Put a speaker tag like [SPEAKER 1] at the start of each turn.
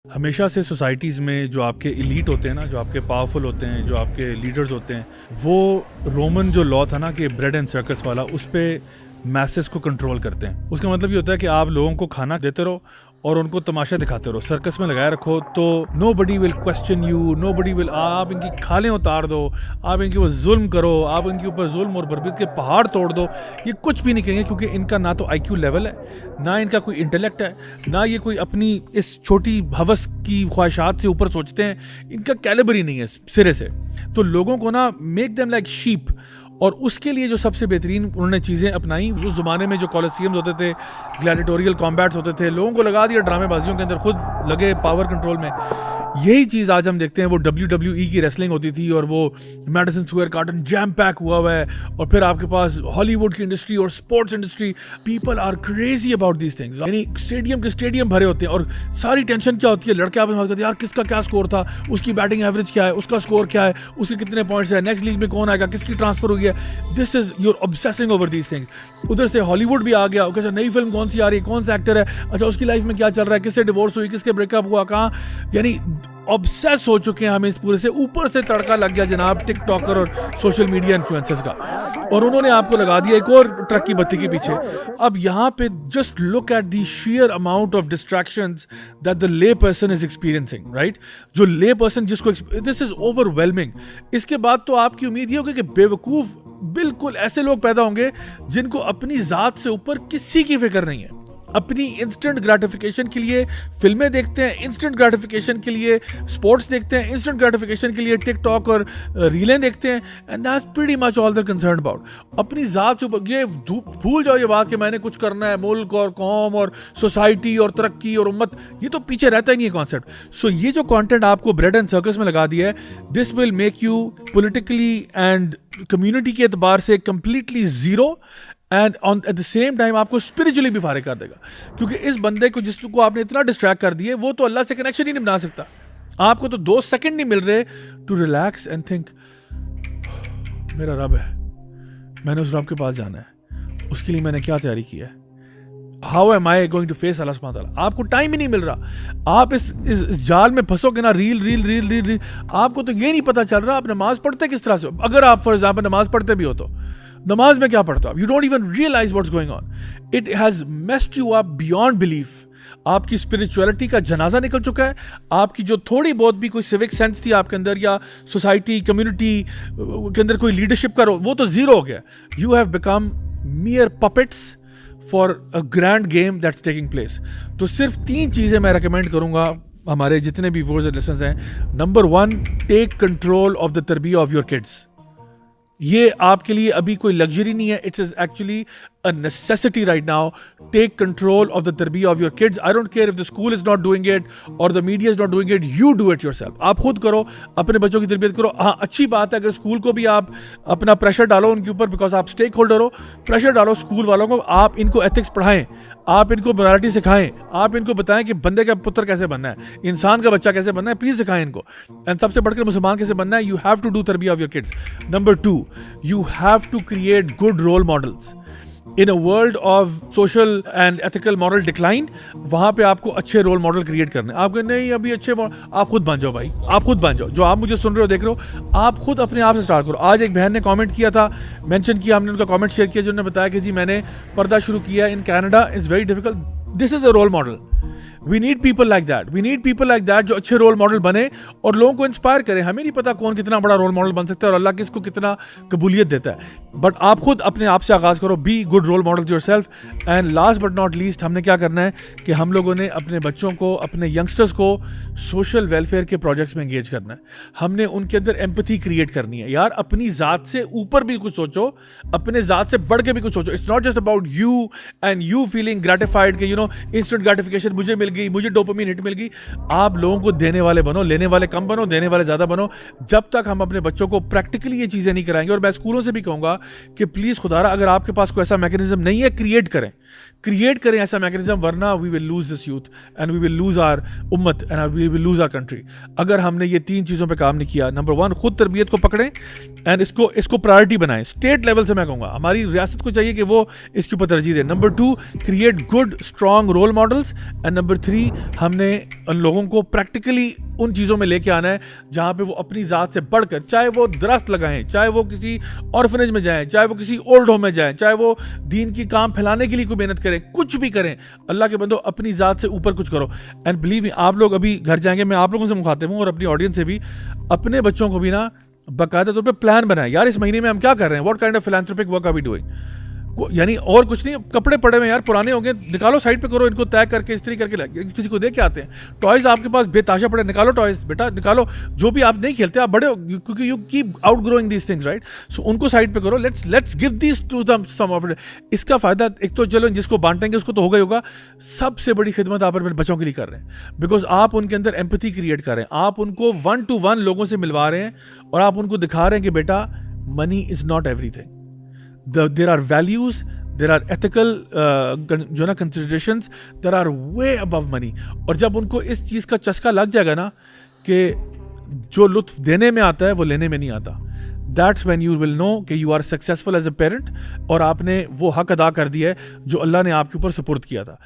[SPEAKER 1] हमेशा से सोसाइटीज़ में जो आपके एलीट होते हैं ना, जो आपके पावरफुल होते हैं, जो आपके लीडर्स होते हैं, वो रोमन जो लॉ था ना कि ब्रेड एंड सर्कस वाला, उस पे मैसेस को कंट्रोल करते हैं। उसका मतलब ये होता है कि आप लोगों को खाना देते रहो और उनको तमाशा दिखाते रहो, सर्कस में लगाए रखो, तो nobody will question you, nobody will, आप इनकी खालें उतार दो, आप इनके ऊपर जुल्म करो, आप इनके ऊपर जुल्म और बर्बरीत के पहाड़ तोड़ दो, ये कुछ भी नहीं कहेंगे, क्योंकि इनका ना तो IQ लेवल है, ना इनका कोई इंटेलेक्ट है, ना ये कोई अपनी इस छोटी हवस की ख्वाहिशात से ऊपर सोचते हैं, इनका कैलिबर ही नहीं है सिरे से। तो लोगों को ना मेक देम लाइक शीप, और उसके लिए जो सबसे बेहतरीन उन्होंने चीज़ें अपनाई, उस ज़माने में जो कॉलोसियम्स होते थे, ग्लैडिएटोरियल कॉम्बैट्स होते थे, लोगों को लगा दिया ड्रामेबाजियों के अंदर, खुद लगे पावर कंट्रोल में। यही चीज़ आज हम देखते हैं, वो WWE की रेसलिंग होती थी और वो Madison Square Garden jam pack हुआ है, और फिर आपके पास हॉलीवुड की इंडस्ट्री और sports industry, people are crazy about these things. यानी स्टेडियम के स्टेडियम भरे होते हैं, और सारी टेंशन क्या होती है, लड़के आपस में बात करते हैं, यार किसका क्या स्कोर था, उसकी बैटिंग एवरेज क्या है, उसका स्कोर क्या है, उसके कितने पॉइंट्स है, नेक्स्ट लीग में कौन आएगा, किसकी ट्रांसफर हुई है। This is your obsessing over these things. उधर से हॉलीवुड भी आ गया, अच्छा नई फिल्म कौन सी आ रही है, कौन सा एक्टर है, अच्छा उसकी लाइफ में क्या चल रहा है, किससे डिवोर्स हुई, किसके ब्रेकअप हुआ, कहाँ, यानी ऑब्सेस हो चुके हैं हम इस पूरे से। ऊपर से तड़का लग गया जनाब टिकटॉकर और सोशल मीडिया इन्फ्लुएंसर्स का, और उन्होंने आपको लगा दिया एक और ट्रक की बत्ती के पीछे। अब यहाँ पे just look at the share amount of distractions that the ले पर्सन इज एक्सपीरियंसिंग, राइट। जो ले पर्सन जिसको, दिस इज ओवरवेलमिंग। इसके बाद तो आपकी उम्मीद ये होगी कि बेवकूफ बिल्कुल ऐसे लोग पैदा होंगे जिनको अपनी जात से ऊपर किसी की फिक्र नहीं है, अपनी इंस्टेंट ग्रेटिफिकेशन के लिए फिल्में देखते हैं, इंस्टेंट ग्रेटिफिकेशन के लिए स्पोर्ट्स देखते हैं, इंस्टेंट ग्रेटिफिकेशन के लिए टिकटॉक और रीलें देखते हैं, and that's pretty much all they concern about. अपनी जात से ऊपर ये भूल जाओ ये बात कि मैंने कुछ करना है, मुल्क और कौम और सोसाइटी और तरक्की और उम्मत, ये तो पीछे रहता ही नहीं है कॉन्सेप्ट। सो ये जो कंटेंट आपको ब्रेड एंड सर्कस में लगा दिया है, this will make you politically and community के एतबार से completely zero, and on at the same time आपको स्पिरिचुअली भी फारिग कर देगा, क्योंकि इस बंदे को जिसको आपने इतना डिस्ट्रैक्ट कर दिया, वो तो अल्लाह से कनेक्शन ही नहीं बना सकता। आपको तो 2 सेकंड नहीं मिल रहे टू रिलैक्स एंड थिंक मेरा रब है, मैंने उस रब के पास जाना है, उसके लिए मैंने क्या तैयारी की है, how am I going to face अल्लाह सुब्हानहू व तआला। आपको टाइम ही नहीं मिल रहा, आप इस जाल में फंसोगे ना, रील, आपको तो ये नहीं पता चल रहा आप नमाज पढ़ते किस तरह से। अगर आप फॉर एग्जाम्पल नमाज पढ़ते भी हो तो नमाज में क्या पढ़ते हो आप, you don't even realise what's going on. It has messed you up beyond belief. आपकी स्पिरिचुअलिटी का जनाजा निकल चुका है, आपकी जो थोड़ी बहुत भी कोई सिविक सेंस थी आपके अंदर, या सोसाइटी कम्युनिटी के अंदर कोई लीडरशिप का रोल, वो तो जीरो हो गया। You have become मियर puppets for a grand game that's taking place. तो सिर्फ 3 चीज़ें मैं रिकमेंड करूंगा हमारे जितने भी व्यूअर्स एंड लिसनर्स हैं। Number 1, take control of the तरबिया ऑफ योर किड्स। ये आपके लिए अभी कोई लग्जरी नहीं है, it's actually a necessity right now. Take control of the tarbiyah of your kids. I don't care if the school is not doing it or the media is not doing it. You do it yourself. आप खुद करो, अपने बच्चों की तरबियत करो। हाँ, अच्छी बात है अगर स्कूल को भी आप अपना प्रेशर डालो उनके ऊपर, बिकॉज आप स्टेक होल्डर हो, प्रेशर डालो स्कूल वालों को, आप इनको एथिक्स पढ़ाएं, आप इनको मोरालिटी सिखाएं, आप इनको बताएं कि बंदे का पुत्र कैसे बनना है, इंसान का बच्चा कैसे बनना है, प्लीज सिखाएं इनको। एंड सबसे बढ़कर मुसलमान कैसे बनना है, यू हैव टू डू तरबिया of your kids. Number 2, you have to create good role models. In a world of social and ethical moral decline, वहां पे आपको अच्छे रोल मॉडल क्रिएट करने। आपको नहीं अभी अच्छे, आप खुद बन जाओ भाई, आप खुद बन जाओ। जो आप मुझे सुन रहे हो, देख रहे हो, आप खुद अपने आप से स्टार्ट करो। आज एक बहन ने कमेंट किया था, मेंशन किया, हमने उनका कमेंट शेयर किया, जिन्होंने बताया कि जी मैंने पर्दा शुरू किया in Canada, it's very difficult. This is a role model. We need people like that, we need people like that जो अच्छे रोल मॉडल बने और लोगों को इंस्पायर करें। हमें नहीं पता कौन कितना बड़ा रोल मॉडल बन सकता है और अल्लाह किसको कितना कबूलियत देता है, बट आप खुद अपने आप से आगाज करो। Be good role model yourself. And last but not least, हमने क्या करना है कि हम लोगों ने अपने बच्चों को, अपने यंगस्टर्स को सोशल वेलफेयर के प्रोजेक्ट्स में एंगेज करना है। हमने उनके अंदर एम्पैथी क्रिएट करनी है। यार अपनी जात से ऊपर भी कुछ सोचो, अपने जात से बढ़ के भी कुछ सोचो। It's not just about you and you feeling gratified कि इंस्टेंट ग्रेटिफिकेशन मुझे मिल गई, मुझे डोपामिन हिट मिल गई। आप लोगों को देने वाले बनो, लेने वाले कम बनो, देने वाले ज्यादा बनो। जब तक हम अपने बच्चों को प्रैक्टिकली ये चीजें नहीं कराएंगे, और मैं स्कूलों से भी कहूंगा कि प्लीज खुदारा अगर आपके पास कोई ऐसा मैकेनिज्म नहीं है, क्रिएट करें। क्रिएट करें ऐसा मैकेनिज्म, वरना we will lose this youth and we will lose our उम्मत and we will lose our country. अगर हमने ये 3 चीज़ों पे काम नहीं किया, नंबर 1 खुद तरबियत को पकड़ें एंड इसको प्रायोरिटी बनाएं। स्टेट लेवल से मैं कहूँगा हमारी रियासत को चाहिए कि वो इसके ऊपर तरजीह दे। Number 2 create good strong role models and number 3 हमने उन लोगों को प्रैक्टिकली उन चीज़ों में लेके आना है जहाँ पे वो अपनी ज़ात से बढ़कर, चाहे वो दरख्त लगाएं, चाहे वो किसी ऑर्फनेज में जाएं, चाहे वो किसी ओल्ड होम में जाएं, चाहे वो दीन की काम फैलाने के लिए कोई मेहनत करें, कुछ भी करें, अल्लाह के बंदो अपनी ज़ात से ऊपर कुछ करो। एंड बिलीव मी, आप लोग अभी घर जाएंगे, मैं आप लोगों से मुखातिब हूँ और अपनी ऑडियंस से भी, अपने बच्चों को भी ना बाकायदा तौर पर प्लान बनाएं। यार इस महीने में हम क्या कर रहे हैं, what kind of philanthropic work are we doing, यानी और कुछ नहीं। कपड़े पड़े हुए यार पुराने हो गए, निकालो साइड पे करो, इनको तय करके इस्त्री करके किसी को दे के आते हैं। टॉयज आपके पास बेताशा पड़े, निकालो टॉयज बेटा, निकालो। जो भी आप नहीं खेलते, आप बड़े हो, क्योंकि you keep outgrowing these things, right. So उनको साइड पे करो, let's give these to them some of it. इसका फायदा एक तो चलो जिसको बांटेंगे उसको तो होगा ही होगा, सबसे बड़ी खिदमत आप अपने बच्चों के लिए कर रहे हैं, बिकॉज आप उनके अंदर एम्पैथी क्रिएट कर रहे हैं, आप उनको 1 to 1 लोगों से मिलवा रहे हैं और आप उनको दिखा रहे हैं कि बेटा money is not everything, there are values, there are ethical जो ना considerations that are way above money। और जब उनको इस चीज़ का चस्का लग जाएगा ना कि जो लुत्फ देने में आता है वो लेने में नहीं आता, that's when you will know कि you are successful as a parent और आपने वो हक अदा कर दिया है जो अल्लाह ने आपके ऊपर सुपुर्द किया था।